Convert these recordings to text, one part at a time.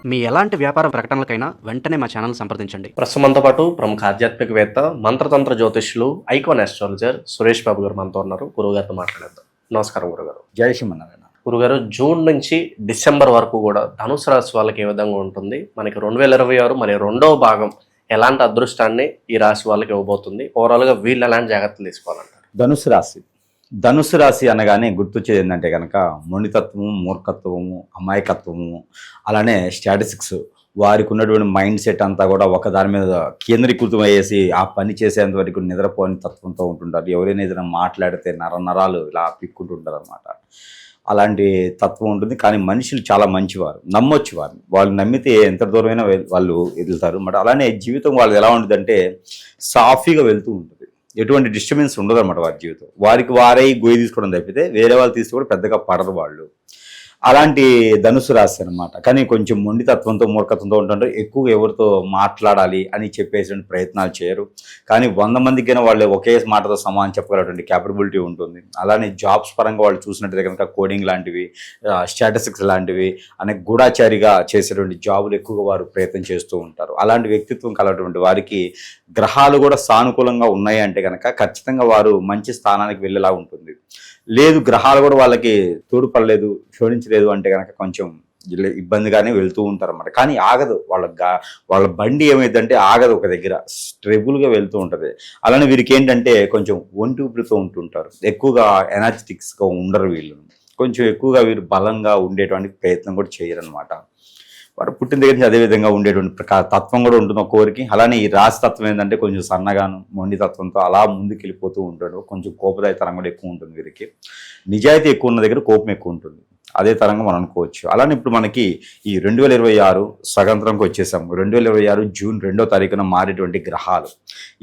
మీ ఎలాంటి వ్యాపార ప్రకటనలకైనా వెంటనే మా ఛానల్ సంప్రదించండి. ప్రస్తుతంతో పాటు ప్రముఖ ఆధ్యాత్మికవేత్త, మంత్రతంత్ర జ్యోతిష్యులు, ఐకాన్ ఆస్ట్రాలజర్ సురేష్ బాబు గారు మనతో ఉన్నారు. గురుగారితో మాట్లాడేద్దాం. నమస్కారం గురుగారు. జై శ్రీమన్నారాయణ. గురుగారు, జూన్ నుంచి డిసెంబర్ వరకు కూడా ధనుసు రాశి వాళ్ళకి ఏ విధంగా ఉంటుంది? మనకి 2026 మరి రెండవ భాగం ఎలాంటి అదృష్టాన్ని ఈ రాశి వాళ్ళకి ఇవ్వబోతుంది? ఓవరాల్గా వీళ్ళు ఎలాంటి జాగ్రత్తలు తీసుకోవాలంటారు? ధనుసు రాశి అనగానే గుర్తొచ్చేది ఏంటంటే కనుక మొండితత్వము, మూర్ఖత్వము, అమాయకత్వము, అలానే స్టాటిస్టిక్స్, వారికి ఉన్నటువంటి మైండ్ సెట్ అంతా కూడా ఒక దాని మీద కేంద్రీకృతం అయ్యేసి ఆ పని చేసేంత వరకు నిద్రపోని తత్వంతో ఉంటుంటారు. ఎవరైనా ఏదైనా మాట్లాడితే నరాలు ఇలా పిక్కుంటుంటారు అనమాట. అలాంటి తత్వం ఉంటుంది. కానీ మనుషులు చాలా మంచివారు, నమ్మొచ్చు వారిని. వాళ్ళు నమ్మితే ఎంత దూరమైనా వాళ్ళు వెళ్తారు అన్నమాట. అలానే జీవితం వాళ్ళది ఎలా ఉంటుందంటే సాఫీగా వెళ్తూ ఉంటుంది. ఎటువంటి డిస్టర్బెన్స్ ఉండదు అనమాట వారి జీవితం. వారికి వారే గొయ్యి తీసుకోవడం తప్పితే వేరే వాళ్ళు తీసుకోవడం పెద్దగా పడరు వాళ్ళు. అలాంటి ధనుసు రాశి అనమాట. కానీ కొంచెం మొండితత్వంతో, మూర్ఖత్వంతో ఉంటుంటారు. ఎక్కువగా ఎవరితో మాట్లాడాలి అని చెప్పేటువంటి ప్రయత్నాలు చేయరు. కానీ 100 మందికైనా వాళ్ళు ఒకే మాటతో సమానం చెప్పగలటువంటి క్యాపబిలిటీ ఉంటుంది. అలానే జాబ్స్ పరంగా వాళ్ళు చూసినట్టయితే కనుక కోడింగ్ లాంటివి, స్టాటిస్టిక్స్ లాంటివి అనే గూఢాచారిగా చేసేటువంటి జాబులు ఎక్కువగా వారు ప్రయత్నం చేస్తూ ఉంటారు. అలాంటి వ్యక్తిత్వం కలటువంటి వారికి గ్రహాలు కూడా సానుకూలంగా ఉన్నాయి అంటే కనుక ఖచ్చితంగా వారు మంచి స్థానానికి వెళ్ళేలా ఉంటుంది. లేదు, గ్రహాలు కూడా వాళ్ళకి తోడుపడలేదు, శోధించలేదు అంటే కనుక కొంచెం ఇబ్బందిగానే వెళ్తూ ఉంటారు అన్నమాట. కానీ ఆగదు, వాళ్ళ బండి ఏమైందంటే ఆగదు, ఒక దగ్గర స్ట్రెబుల్గా వెళ్తూ ఉంటుంది. అలానే వీరికి ఏంటంటే కొంచెం ఒంటి ఊపిరితో ఉంటుంటారు. ఎక్కువగా ఎనర్జెటిక్స్గా ఉండరు వీళ్ళు. కొంచెం ఎక్కువగా వీరు బలంగా ఉండేటువంటి ప్రయత్నం కూడా చేయరనమాట. వారు పుట్టిన దగ్గర నుంచి అదేవిధంగా ఉండేటువంటి తత్వం కూడా ఉంటుంది ఒక్కొరికి. అలానే ఈ రాశి తత్వం ఏంటంటే కొంచెం సన్నగాను, మొండి తత్వంతో అలా ముందుకు వెళ్ళిపోతూ ఉంటాడు. కొంచెం కోపదాయతరం కూడా ఎక్కువ ఉంటుంది వీరికి. నిజాయితీ ఎక్కువ ఉన్న దగ్గర కోపం ఎక్కువ ఉంటుంది. అదే తరంగా మనం అనుకోవచ్చు. అలానే ఇప్పుడు మనకి ఈ 2026 సగంత్రంకి వచ్చేసాము. 2026 జూన్ 2వ తారీఖున మారేటువంటి గ్రహాలు,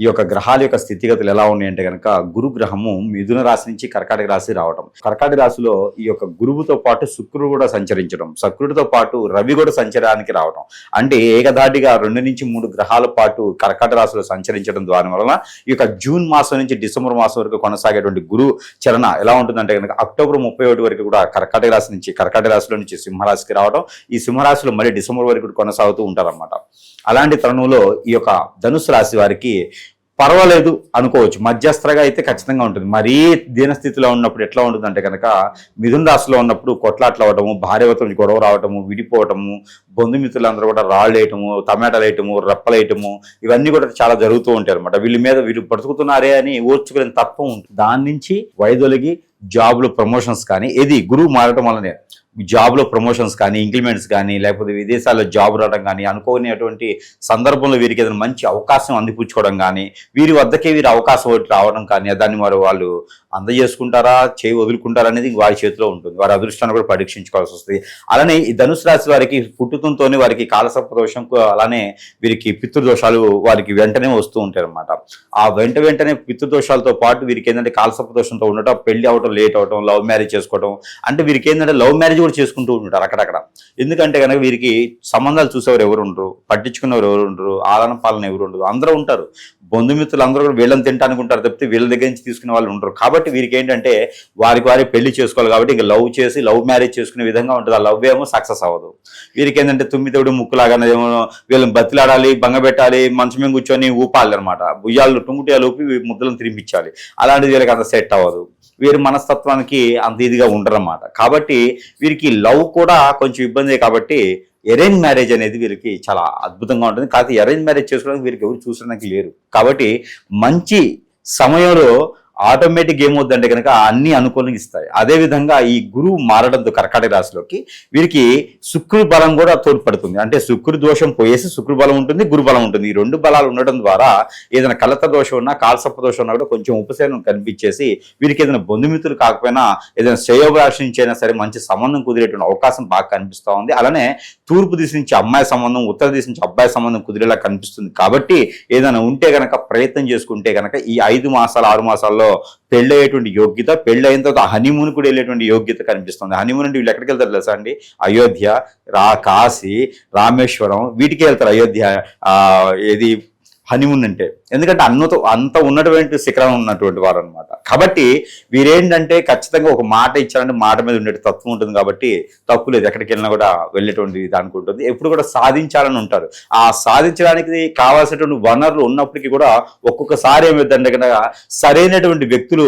ఈ యొక్క గ్రహాల యొక్క స్థితిగతులు ఎలా ఉన్నాయంటే కనుక గురు గ్రహము మిథున రాశి నుంచి కర్కాటక రాశి రావడం, కర్కాటక రాశిలో ఈ యొక్క గురువుతో పాటు శుక్రుడు కూడా సంచరించడం, శుక్రుడితో పాటు రవి కూడా సంచరానికి రావడం, అంటే ఏకధాటిగా 2 నుంచి 3 గ్రహాల పాటు కర్కాటక రాశిలో సంచరించడం ద్వారా వలన ఈ యొక్క జూన్ మాసం నుంచి డిసెంబర్ మాసం వరకు కొనసాగేటువంటి గురు చరణ ఎలా ఉంటుందంటే కనుక అక్టోబర్ 31 వరకు కూడా కర్కాటక రాశి నుంచి, కర్కాటక రాశిలో నుంచి సింహరాశికి రావడం, ఈ సింహరాశిలో మళ్ళీ డిసెంబర్ వరకు కొనసాగుతూ ఉంటారన్నమాట. అలాంటి తరుణంలో ఈ యొక్క ధనుసు రాశి వారికి పర్వాలేదు అనుకోవచ్చు. మధ్యస్థగా అయితే ఖచ్చితంగా ఉంటుంది. మరీ దీనస్థితిలో ఉన్నప్పుడు ఎట్లా ఉంటుందంటే కనుక మిథున రాశిలో ఉన్నప్పుడు కొట్లాట్లు అవ్వటము, భార్యవతో గొడవ రావటము, విడిపోవటము, బంధుమిత్రులందరూ కూడా రాళ్ళు వేయటము, టమాటాలు వేయటము, రెప్పలు వేయటము, ఇవన్నీ కూడా చాలా జరుగుతూ ఉంటాయి అనమాట. వీళ్ళు బ్రతుకుతున్నారే అని ఓర్చుకునే తత్వం ఉంటుంది. దాని నుంచి వైదొలిగి జాబ్లో ప్రమోషన్స్ కానీ, ఇది గురువు మారటం వల్లనే జాబ్లో ప్రమోషన్స్ కానీ, ఇంక్రిమెంట్స్ కానీ, లేకపోతే విదేశాల్లో జాబ్ రావడం కానీ, అనుకోనేటువంటి సందర్భంలో వీరికి ఏదైనా మంచి అవకాశం అందిపుచ్చుకోవడం కానీ, వీరి వద్దకే వీరి అవకాశం ఒకటి రావడం కానీ, దాన్ని వాళ్ళు అందజేసుకుంటారా, చేయి వదులుకుంటారా అనేది వారి చేతిలో ఉంటుంది. వారి అదృష్టాన్ని కూడా పరీక్షించుకోవాల్సి వస్తుంది. అలానే ఈ ధనుసు రాశి వారికి పుట్టుతంతోనే వారికి కాలసర్పదోషం, అలానే వీరికి పితృదోషాలు వారికి వెంటనే వస్తూ ఉంటాయి అన్నమాట. ఆ వెంటనే పితృదోషాలతో పాటు వీరికి ఏంటంటే కాలసర్పదోషంతో ఉండటం, పెళ్లి అవటం, లేట్ అవటం, లవ్ మ్యారేజ్ చేసుకోవడం, అంటే వీరికి ఏంటంటే లవ్ మ్యారేజ్ కూడా చేసుకుంటూ ఉంటారు అక్కడక్కడ. ఎందుకంటే కనుక వీరికి సంబంధాలు చూసేవారు ఎవరు ఉండరు, పట్టించుకునేవారు ఎవరు ఉండరు, ఆలన పాలన ఎవరు ఉండరు, అందరూ ఉంటారు. బంధుమిత్రులు అందరూ కూడా వీళ్ళని తింటానికి ఉంటారు తప్పితే వీళ్ళ దగ్గర నుంచి తీసుకునే వాళ్ళు ఉండరు. కాబట్టి వీరికి ఏంటంటే వారే పెళ్లి చేసుకోవాలి. కాబట్టి ఇంకా లవ్ చేసి లవ్ మ్యారేజ్ చేసుకునే విధంగా ఉంటుంది. ఆ లవ్ ఏమో సక్సెస్ అవ్వదు. వీరికి ఏంటంటే తుమ్మితోడు ముక్కులాగానే ఏమో వీళ్ళని బతిలాడాలి, బంగబెట్టాలి, మంచం మీద కూర్చొని ఊపాలి అనమాట. భుజాలు టుంగుటియాలు ఊపి ముద్దలను తినిపించాలి. అలాంటిది వీళ్ళకి అంత సెట్ అవ్వదు. వీరి మనస్తత్వానికి అంత ఇదిగా ఉండరన్నమాట. కాబట్టి వీరికి లవ్ కూడా కొంచెం ఇబ్బందే. కాబట్టి అరేంజ్ మ్యారేజ్ అనేది వీరికి చాలా అద్భుతంగా ఉంటుంది. కాకపోతే అరేంజ్ మ్యారేజ్ చేసుకోవడానికి వీరికి ఎవరు చూసడానికి లేరు. కాబట్టి మంచి సమయంలో ఆటోమేటిక్ ఏమవుద్దంటే కనుక అన్ని అనుకూలంగా ఇస్తాయి. అదేవిధంగా ఈ గురువు మారడంతో కర్కాటక రాశిలోకి వీరికి శుక్రుడి బలం కూడా తోడ్పడుతుంది. అంటే శుక్రుడి దోషం పోయేసి శుక్రుడి బలం ఉంటుంది, గురు బలం ఉంటుంది. ఈ 2 బలాలు ఉండడం ద్వారా ఏదైనా కలత దోషం ఉన్నా, కాలసర్ప దోషం ఉన్నా కూడా కొంచెం ఉపశమనం కనిపించేసి వీరికి ఏదైనా బంధుమిత్రులు కాకపోయినా ఏదైనా శ్రేయోభిలాషి నుంచి అయినా సరే మంచి సంబంధం కుదిరేటువంటి అవకాశం బాగా కనిపిస్తూ ఉంది. అలానే తూర్పు దిశ నుంచి అమ్మాయి సంబంధం, ఉత్తర దిశ నుంచి అబ్బాయి సంబంధం కుదిరేలా కనిపిస్తుంది. కాబట్టి ఏదైనా ఉంటే కనుక ప్రయత్నం చేసుకుంటే కనుక ఈ 5 మాసాలు 6 మాసాల్లో పెళ్ళయ్యేటువంటి యోగ్యత, పెళ్ళైన తర్వాత హనీమూన్ కూడా వెళ్ళేటువంటి యోగ్యత కనిపిస్తుంది. హనీమూన్ అంటే వీళ్ళు ఎక్కడికి వెళ్తారు తెలుసా అండి? అయోధ్య, కాశీ, రామేశ్వరం, వీటికి వెళ్తారు. అయోధ్య ఏది హనీమూన్ అంటే ఎందుకంటే అంత ఉన్నటువంటి శిఖరం ఉన్నటువంటి వారు అనమాట. కాబట్టి వీరేంటంటే ఖచ్చితంగా ఒక మాట ఇచ్చారంటే మాట మీద ఉండే తత్వం ఉంటుంది కాబట్టి తప్పు లేదు, ఎక్కడికి వెళ్ళినా కూడా వెళ్ళేటువంటి దానికి ఉంటుంది. ఎప్పుడు కూడా సాధించాలని ఉంటారు. ఆ సాధించడానికి కావాల్సినటువంటి వనరులు ఉన్నప్పటికీ కూడా ఒక్కొక్కసారి ఏమైందంటే కనుక సరైనటువంటి వ్యక్తులు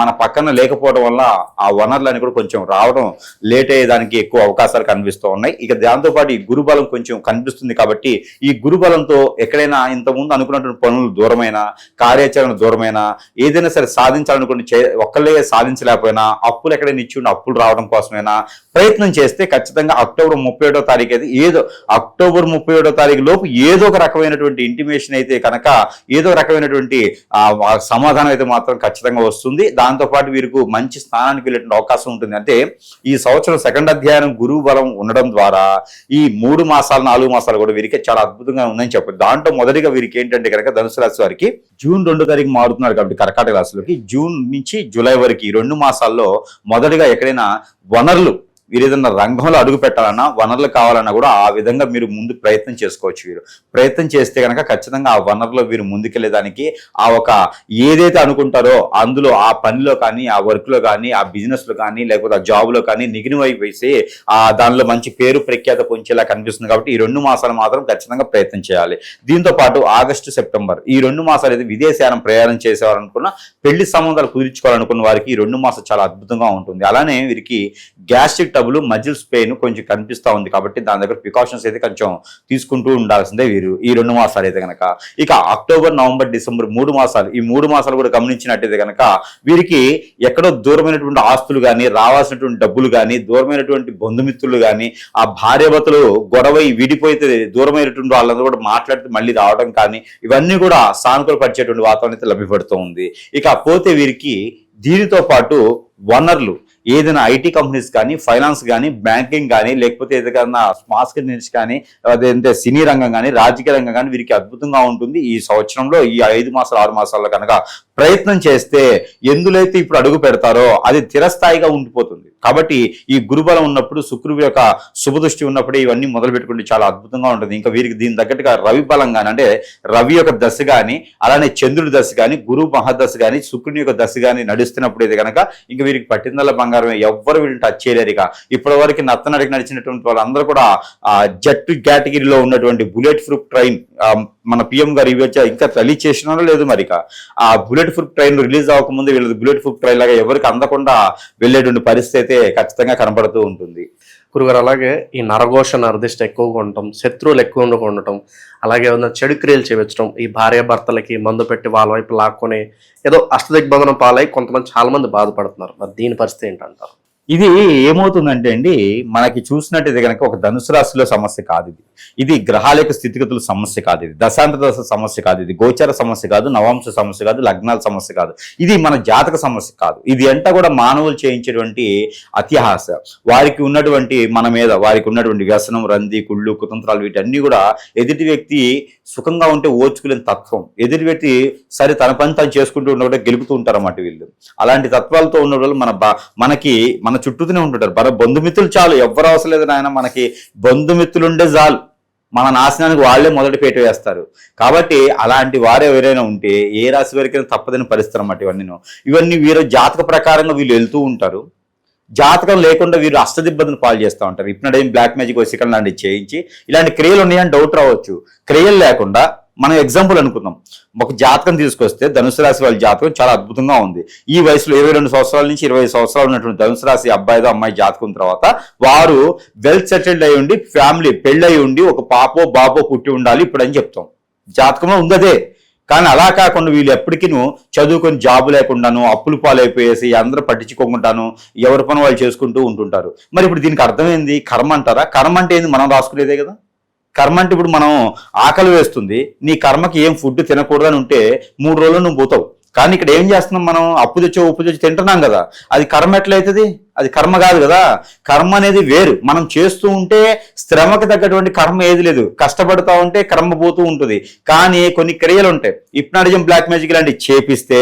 మన పక్కన లేకపోవడం వల్ల ఆ వనరులని కూడా కొంచెం రావడం లేట్ అయ్యేదానికి ఎక్కువ అవకాశాలు కనిపిస్తూ ఉన్నాయి. ఇక దాంతోపాటు ఈ గురుబలం కొంచెం కనిపిస్తుంది కాబట్టి ఈ గురుబలంతో ఎక్కడైనా ఇంతకుముందు అనుకున్నటువంటి పనులు దూరమైన, కార్యాచరణ దూరమైన, ఏదైనా సరే సాధించాలనుకుని ఒక్కళ్ళే సాధించలేకపోయినా అప్పులు ఎక్కడైనా ఇచ్చి ఉండి అప్పులు రావడం కోసమైనా ప్రయత్నం చేస్తే ఖచ్చితంగా అక్టోబర్ 31వ తారీఖు అయితే అక్టోబర్ 31వ తారీఖు లోపు ఏదో ఒక రకమైనటువంటి ఇంటిమేషన్ అయితే కనుక ఏదో రకమైనటువంటి సమాధానం అయితే మాత్రం ఖచ్చితంగా వస్తుంది. దాంతోపాటు వీరికి మంచి స్థానానికి వెళ్ళేటువంటి అవకాశం ఉంటుంది. అంటే ఈ సంవత్సరం సెకండ్ అధ్యాయం గురువు బలం ఉండడం ద్వారా ఈ 3 మాసాలు 4 మాసాలు కూడా వీరికి చాలా అద్భుతంగా ఉందని చెప్పారు. దాంట్లో మొదటిగా వీరికి ఏంటంటే కనుక ధనుసు రాశి వారికి జూన్ 2వ తారీఖు మారుతున్నారు కాబట్టి కర్కాటక రాశిలోకి జూన్ నుంచి జూలై వరకు ఈ 2 మాసాల్లో మొదటిగా ఎక్కడైనా వనరులు వీరు ఏదన్నా రంగంలో అడుగు పెట్టాలన్నా వనరులు కావాలన్నా కూడా ఆ విధంగా మీరు ముందు ప్రయత్నం చేసుకోవచ్చు. వీరు ప్రయత్నం చేస్తే కనుక ఖచ్చితంగా ఆ వనరులో వీరు ముందుకెళ్ళేదానికి ఆ ఒక ఏదైతే అనుకుంటారో అందులో ఆ పనిలో కానీ ఆ వర్క్లో కానీ ఆ బిజినెస్లో కానీ లేకపోతే ఆ జాబ్లో కానీ నిగినమైపోయి దానిలో మంచి పేరు ప్రఖ్యాత పొంచేలా కనిపిస్తుంది. కాబట్టి ఈ 2 మాసాలు మాత్రం ఖచ్చితంగా ప్రయత్నం చేయాలి. దీంతో పాటు ఆగస్టు సెప్టెంబర్ ఈ 2 మాసాలు అయితే విదేశానం ప్రయాణం చేసేవారనుకున్న పెళ్లి సంబంధాలు కుదుర్చుకోవాలనుకున్న వారికి ఈ 2 మాసాలు చాలా అద్భుతంగా ఉంటుంది. అలానే వీరికి గ్యాస్ట్రిక్ మజిల్స్ పెయిన్ కొంచెం కనిపిస్తూ ఉంది కాబట్టి దాని దగ్గర ప్రికాషన్స్ అయితే కొంచెం తీసుకుంటూ ఉండాల్సిందే వీరు ఈ 2 మాసాలు అయితే కనుక. ఇక అక్టోబర్, నవంబర్, డిసెంబర్ 3 మాసాలు ఈ 3 మాసాలు కూడా గమనించినట్టయితే కనుక వీరికి ఎక్కడో దూరమైనటువంటి ఆస్తులు కానీ రావాల్సినటువంటి డబ్బులు కానీ దూరమైనటువంటి బంధుమిత్రులు కానీ ఆ భార్యాభర్తలు గొడవ విడిపోయితే దూరమైనటువంటి వాళ్ళందరూ కూడా మాట్లాడితే మళ్ళీ రావడం కానీ ఇవన్నీ కూడా సానుకూల పరిచేటువంటి వాతావరణం అయితే లభ్యపడుతూ ఉంది. ఇక పోతే వీరికి దీనితో పాటు వనరులు ఏదైనా ఐటీ కంపెనీస్ కానీ, ఫైనాన్స్ కానీ, బ్యాంకింగ్ కానీ, లేకపోతే ఏదైనా స్మాల్ స్కేల్ ఇండస్ట్రీ కానీ, అదేంటే సినీ రంగం కానీ, రాజకీయ రంగం కానీ వీరికి అద్భుతంగా ఉంటుంది. ఈ సంవత్సరంలో ఈ 5 మాసాలు 6 మాసాల్లో కనుక ప్రయత్నం చేస్తే ఎందులో అయితే ఇప్పుడు అడుగు పెడతారో అది చిరస్థాయిగా ఉండిపోతుంది. కాబట్టి ఈ గురుబలం ఉన్నప్పుడు, శుక్రుడి యొక్క శుభదృష్టి ఉన్నప్పుడు ఇవన్నీ మొదలు పెట్టుకుంటే చాలా అద్భుతంగా ఉంటుంది. ఇంకా వీరికి దీని తగ్గట్టుగా రవి బలం కానీ, అంటే రవి యొక్క దశ కానీ, అలానే చంద్రుడి దశ కానీ, గురు మహాదశ కానీ, శుక్రుని యొక్క దశ కానీ నడుస్తున్నప్పుడు అయితే కనుక ఇంకా వీరికి పట్టిందల బంగారమే, ఎవ్వరు వీటిని టచ్ చేయలేరు. ఇక ఇప్పటి వరకు నత్తనడికి నడిచినటువంటి వాళ్ళందరూ కూడా జట్టు కేటగిరీలో ఉన్నటువంటి బుల్లెట్ ప్రూఫ్ ట్రైన్ మన పిఎం గారు ఇవి వచ్చా ఇంకా రిలీజ్ చేసినారో లేదు మరి. ఆ బుల్లెట్ ప్రూఫ్ ట్రైన్ రిలీజ్ అవ్వకముందు వీళ్ళది బుల్లెట్ ప్రూఫ్ ట్రైన్ లాగా ఎవరికి అందకుండా వెళ్ళేటువంటి పరిస్థితి అయితే ఖచ్చితంగా కనబడుతూ ఉంటుంది. గురుగారు అలాగే ఈ నరఘోష నరదిష్ట ఎక్కువగా ఉండటం, శత్రువులు ఎక్కువగా ఉండటం, అలాగే చెడు క్రియలు చేయించడం, ఈ భార్య భర్తలకి మందు పెట్టి వాళ్ళ వైపు లాక్కొని ఏదో అష్టదిగ్బంధనం పాలై కొంతమంది చాలా మంది బాధపడుతున్నారు. మరి దీని పరిస్థితి ఏంటంటారు? ఇది ఏమవుతుందంటే అండి, మనకి చూసినట్టయితే కనుక ఒక ధనుసు రాశిలో సమస్య కాదు ఇది గ్రహాల యొక్క స్థితిగతుల సమస్య కాదు, ఇది దశాంత దశ సమస్య కాదు, ఇది గోచర సమస్య కాదు, నవాంశ సమస్య కాదు, లగ్నాల సమస్య కాదు, ఇది మన జాతక సమస్య కాదు. ఇది అంతా కూడా మానవులు చేయించేటువంటి అత్యాహాస, వారికి ఉన్నటువంటి మన మీద వారికి ఉన్నటువంటి వ్యసనం, రంది, కుళ్ళు, కుతంత్రాలు వీటన్నీ కూడా ఎదుటి వ్యక్తి సుఖంగా ఉంటే ఓర్చుకులేని తత్వం, ఎదుటి వ్యక్తి సరే తన పని తను చేసుకుంటూ ఉండకుండా గెలుపుతూ ఉంటారు అన్నమాట వీళ్ళు. అలాంటి తత్వాలతో ఉన్న వాళ్ళు మనకి మన చుట్టూతూనే ఉంటుంటారు. బంధుమిత్రులు చాలు, ఎవరు అవసరం లేదు నాయన, మనకి బంధుమిత్రులుండే చాలు, మన నాశనానికి వాళ్లే మొదటి పేట వేస్తారు. కాబట్టి అలాంటి వారు ఎవరైనా ఉంటే ఏ రాశి వారికైనా తప్పదని పరిస్థితి అన్నమాట. ఇవన్నీ వీరు జాతక ప్రకారంగా వీళ్ళు వెళ్తూ ఉంటారు. జాతకం లేకుండా వీరు అష్టదిబ్బందిని పాలు చేస్తూ ఉంటారు. ఇప్పుడు బ్లాక్ మ్యాజిక్ వశీకరణ లాంటివి చేయించి ఇలాంటి క్రియలు ఉన్నాయని డౌట్ రావచ్చు. క్రియలు లేకుండా మనం ఎగ్జాంపుల్ అనుకుందాం, ఒక జాతకం తీసుకొస్తే ధనుసు రాశి వాళ్ళ జాతకం చాలా అద్భుతంగా ఉంది. ఈ వయసులో 22 సంవత్సరాల నుంచి 20 సంవత్సరాలు ఉన్నటువంటి ధనుసు రాశి అబ్బాయిదో అమ్మాయి జాతకం తర్వాత వారు వెల్ సెటిల్డ్ అయి ఉండి, ఫ్యామిలీ పెళ్ళి అయి ఉండి, ఒక పాపో బాబో పుట్టి ఉండాలి ఇప్పుడు అని చెప్తాం. జాతకంలో ఉందదే. కానీ అలా కాకుండా వీళ్ళు ఎప్పటికీ చదువుకొని జాబు లేకుండాను, అప్పులు పాలైపోయేసి అందరూ పట్టించుకోకుండాను ఎవరి పని వాళ్ళు చేసుకుంటూ ఉంటుంటారు. మరి ఇప్పుడు దీనికి అర్థమైంది కర్మ అంటారా? కర్మ అంటే ఏంది? మనం రాసుకునేదే కదా కర్మ. అంటే ఇప్పుడు మనం ఆకలి వేస్తుంది, నీ కర్మకి ఏం ఫుడ్ తినకూడదని ఉంటే 3 రోజులు నువ్వు పోతావు. కానీ ఇక్కడ ఏం చేస్తున్నాం మనం? అప్పు తెచ్చి ఉప్పు తెచ్చి తింటున్నాం కదా, అది కర్మ ఎట్లయితుంది? అది కర్మ కాదు కదా. కర్మ అనేది వేరు. మనం చేస్తూ ఉంటే శ్రమకి తగ్గటువంటి కర్మ ఏది లేదు, కష్టపడుతూ ఉంటే కర్మ పోతూ ఉంటుంది. కానీ కొన్ని క్రియలు ఉంటాయి, హిప్నాటిజం, బ్లాక్ మ్యాజిక్ లాంటివి చేపిస్తే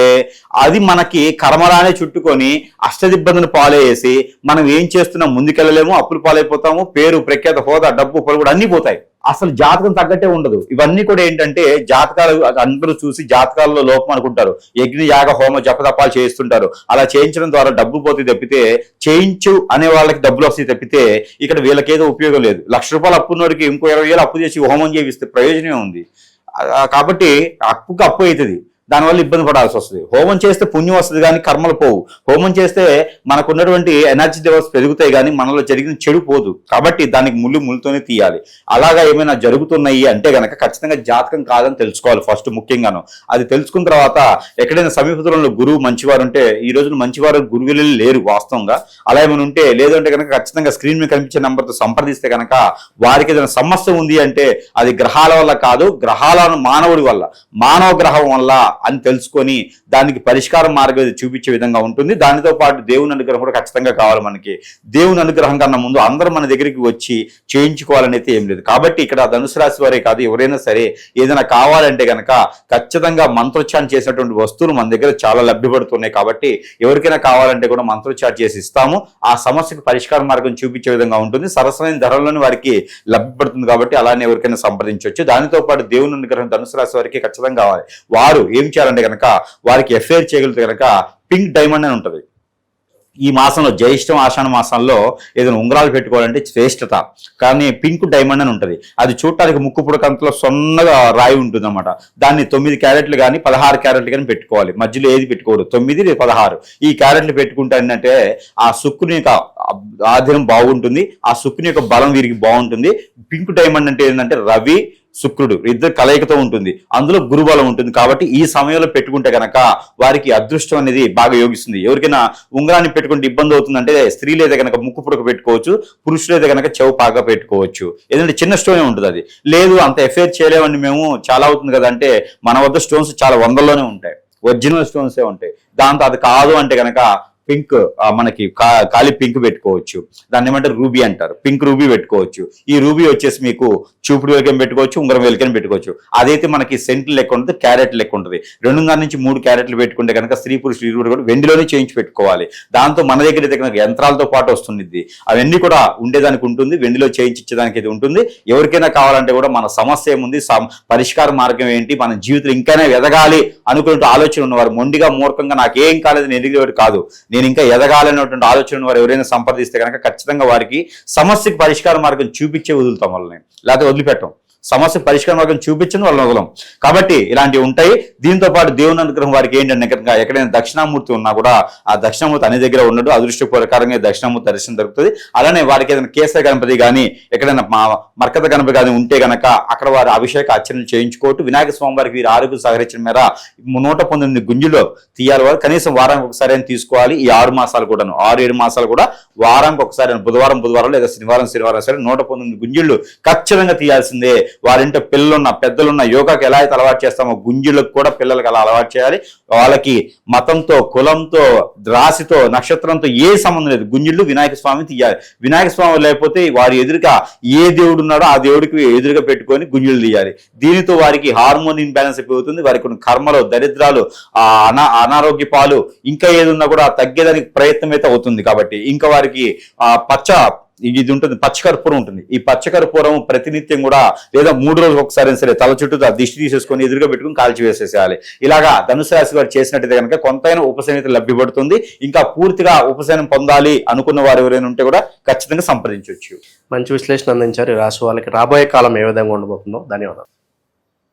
అది మనకి కర్మలానే చుట్టుకొని అష్టదిబ్బందిని పాలేసి మనం ఏం చేస్తున్నాం ముందుకెళ్ళలేము, అప్పులు పాలైపోతాము, పేరు ప్రఖ్యాత హోదా డబ్బు పలుకుడు అన్నీ పోతాయి. అసలు జాతకం తగ్గట్టే ఉండదు. ఇవన్నీ కూడా ఏంటంటే జాతకాలు అందరూ చూసి జాతకాలలో లోపం అనుకుంటారు. యజ్ఞ యాగ హోమ జపతపాలు చేయిస్తుంటారు. అలా చేయించడం ద్వారా డబ్బు పోతే తప్పితే, చేయించు అనే వాళ్ళకి డబ్బులు వస్తాయి తప్పితే ఇక్కడ వీళ్ళకేదో ఉపయోగం లేదు. ₹1,00,000 అప్పున్నోడికి ఇంకో 20,000 అప్పు చేసి హోమం చేయిస్తే ప్రయోజనం ఉంది. కాబట్టి అప్పుకి అప్పు అవుతుంది, దానివల్ల ఇబ్బంది పడాల్సి వస్తుంది. హోమం చేస్తే పుణ్యం వస్తుంది కానీ కర్మలు పోవు. హోమం చేస్తే మనకున్నటువంటి ఎనర్జీ లెవెల్స్ పెరుగుతాయి కానీ మనలో జరిగిన చెడు పోదు. కాబట్టి దానికి ముళ్ళుతోనే తీయాలి. అలాగా ఏమైనా జరుగుతున్నాయి అంటే గనక ఖచ్చితంగా జాతకం కాదని తెలుసుకోవాలి ఫస్ట్ ముఖ్యంగాను. అది తెలుసుకున్న తర్వాత ఎక్కడైనా సమీపంలో గురువు మంచివారు ఉంటే, ఈ రోజున మంచివారు గురువులు లేరు వాస్తవంగా. అలా ఏమైనా ఉంటే, లేదంటే కనుక ఖచ్చితంగా స్క్రీన్ మీద కనిపించే నెంబర్తో సంప్రదిస్తే కనుక వారికి ఏదైనా సమస్య ఉంది అంటే అది గ్రహాల వల్ల కాదు, గ్రహాలను మానవుడి వల్ల, మానవ గ్రహం వల్ల అని తెలుసుకొని దానికి పరిష్కార మార్గం చూపించే విధంగా ఉంటుంది. దానితో పాటు దేవుని అనుగ్రహం కూడా ఖచ్చితంగా కావాలి మనకి. దేవుని అనుగ్రహం కన్నా ముందు అందరూ మన దగ్గరికి వచ్చి చేయించుకోవాలని అయితే ఏం లేదు. కాబట్టి ఇక్కడ ధనుసు రాశి వారే కాదు, ఎవరైనా సరే ఏదైనా కావాలంటే కనుక ఖచ్చితంగా మంత్రోచ్చారణ చేసినటువంటి వస్తువులు మన దగ్గర చాలా లభ్యపడుతున్నాయి. కాబట్టి ఎవరికైనా కావాలంటే కూడా మంత్రోచ్చారణ చేసి ఇస్తాము. ఆ సమస్యకు పరిష్కార మార్గం చూపించే విధంగా ఉంటుంది. సరసమైన ధరల్లోనే వారికి లభ్యపడుతుంది. కాబట్టి అలానే ఎవరికైనా సంప్రదించవచ్చు. దానితో పాటు దేవుని అనుగ్రహం ధనుసు రాశి వారికి ఖచ్చితంగా కావాలి. వారు ఏం చేయాలంటే కనుక వారికి ఎఫ్ఐఆర్ చేయగలిగితే కనుక పింక్ డైమండ్ అని ఉంటుంది. ఈ మాసంలో జ్యేష్ఠం ఆషాఢ మాసంలో ఏదైనా ఉంగరాలు పెట్టుకోవాలంటే శ్రేష్టత. కానీ పింక్ డైమండ్ అని ఉంటుంది. అది చూడటానికి ముక్కు పుడకంతలో సొన్నగా రాయి ఉంటుంది అన్నమాట. దాన్ని 9 క్యారెట్లు కానీ 16 క్యారెట్లు కానీ పెట్టుకోవాలి. మధ్యలో ఏది పెట్టుకోవద్దు. 9 లేదా 16 ఈ క్యారెట్లు పెట్టుకుంటే ఏంటంటే ఆ శుక్రుని యొక్క ఆధీనం బాగుంటుంది. ఆ శుక్రుని యొక్క బలం వీరికి బాగుంటుంది. పింక్ డైమండ్ అంటే ఏంటంటే రవి శుక్రుడు ఇద్దరు కలయికతో ఉంటుంది. అందులో గురుబలం ఉంటుంది. కాబట్టి ఈ సమయంలో పెట్టుకుంటే కనుక వారికి అదృష్టం అనేది బాగా యోగిస్తుంది. ఎవరికైనా ఉంగరాన్ని పెట్టుకుంటే ఇబ్బంది అవుతుందంటే స్త్రీలు అయితే కనుక ముక్కు పుడక పెట్టుకోవచ్చు, పురుషులు అయితే కనుక చెవు పాగా పెట్టుకోవచ్చు. ఎందుకంటే చిన్న స్టోనే ఉంటుంది. అది లేదు అంత ఎఫ్ఐఆర్ చేయలేమండి మేము, చాలా అవుతుంది కదా అంటే మన వద్ద స్టోన్స్ చాలా వందల్లోనే ఉంటాయి, ఒరిజినల్ స్టోన్సే ఉంటాయి. దాంతో అది కాదు అంటే కనుక పింక్ మనకి ఖాళీ పింక్ పెట్టుకోవచ్చు. దాన్ని ఏమంటారు రూబీ అంటారు. పింక్ రూబీ పెట్టుకోవచ్చు. ఈ రూబీ వచ్చేసి మీకు చూపుడు వెలికం పెట్టుకోవచ్చు, ఉంగరం వెలికని పెట్టుకోవచ్చు. అదైతే మనకి సెంట్లు లెక్క ఉంటుంది, క్యారెట్ లెక్క ఉంటుంది. 2.5 నుంచి 3 క్యారెట్లు పెట్టుకుంటే కనుక స్త్రీ పురుషులు ఇరువురు కూడా వెండిలోనే చేయించి పెట్టుకోవాలి. దాంతో మన దగ్గర అయితే కనుక యంత్రాలతో పాటు వస్తుంది. అవన్నీ కూడా ఉండేదానికి ఉంటుంది, వెండిలో చేయించి ఇచ్చేదానికి అయితే ఉంటుంది. ఎవరికైనా కావాలంటే కూడా మన సమస్య ఏముంది, పరిష్కార మార్గం ఏంటి, మన జీవితం ఇంకైనా ఎదగాలి అనుకునే ఆలోచన ఉన్నవారు, మొండిగా మూర్ఖంగా నాకేం కాలేదు నేను ఎదిగేవాడు కాదు, నేను ఇంకా ఎదగాలనేటువంటి ఆలోచన వారు ఎవరైనా సంప్రదిస్తే కనుక ఖచ్చితంగా వారికి సమస్యకు పరిష్కార మార్గం చూపించే వదులుతాం వాళ్ళని, లేకపోతే వదిలిపెట్టాం. సమస్య పరిష్కార మార్గం చూపించని వాళ్ళని వదలం. కాబట్టి ఇలాంటివి ఉంటాయి. దీంతో పాటు దేవుని అనుగ్రహం వారికి ఏంటంటే కనుక ఎక్కడైనా దక్షిణామూర్తి ఉన్నా కూడా ఆ దక్షిణామూర్తి అనే దగ్గర ఉండడు. అదృష్టపూర్వకంగా దక్షిణామూర్తి దర్శనం దొరుకుతుంది. అలానే వారికి ఏదైనా కేసర గణపతి కానీ ఎక్కడైనా మర్కత గణపతి కానీ ఉంటే కనుక అక్కడ వారు అభిషేక అర్చనలు చేయించుకోవట్టు. వినాయక స్వామి వారికి వీరి ఆరోగ్యం సహకరించిన మేర 119 గుంజులో తీయాలి. వారు కనీసం వారానికి ఒకసారి అని తీసుకోవాలి. ఈ 6 మాసాలు కూడాను, 6-7 మాసాలు కూడా వారానికి ఒకసారి బుధవారం లేదా శనివారం సరే 119 గుంజుళ్ళు ఖచ్చితంగా తీయాల్సిందే. వారింటే పిల్లలున్న పెద్దలున్న యోగాకి ఎలా అయితే అలవాటు చేస్తామో గుంజులకు కూడా పిల్లలకి అలా అలవాటు చేయాలి. వాళ్ళకి మతంతో, కులంతో, రాశితో, నక్షత్రంతో ఏ సంబంధం లేదు. గుంజుళ్ళు వినాయక స్వామి తీయాలి. వినాయక స్వామి లేకపోతే వారి ఎదురుగా ఏ దేవుడు ఉన్నాడో ఆ దేవుడికి ఎదురుగా పెట్టుకొని గుంజులు తీయాలి. దీనితో వారికి హార్మోన్ ఇన్బ్యాలెన్స్ అయిపోతుంది. వారికి కొన్ని కర్మలు, దరిద్రాలు, అనారోగ్య పాలు ఇంకా ఏదున్నా కూడా తగ్గేదానికి ప్రయత్నం అయితే అవుతుంది. కాబట్టి ఇంకా వారికి ఇది ఉంటుంది, పచ్చకర్పూరం ఉంటుంది. ఈ పచ్చకర్పూరం ప్రతినిత్యం కూడా లేదా 3 రోజులకు ఒకసారి సరే తల చుట్టూ దిష్టి తీసేసుకొని ఎదురుగా పెట్టుకుని కాల్చి వేసేసేయాలి. ఇలాగా ధనుసు రాశి వారు చేసినట్టయితే కనుక కొంతైనా ఉపశమనం లభ్యపడుతుంది. ఇంకా పూర్తిగా ఉపశమనం పొందాలి అనుకున్న వారు ఎవరైనా ఉంటే కూడా ఖచ్చితంగా సంప్రదించవచ్చు. మంచి విశ్లేషణ అందించారు. ఈ రాశి వాళ్ళకి రాబోయే కాలం ఏ విధంగా ఉండబోతుందో. ధన్యవాదాలు.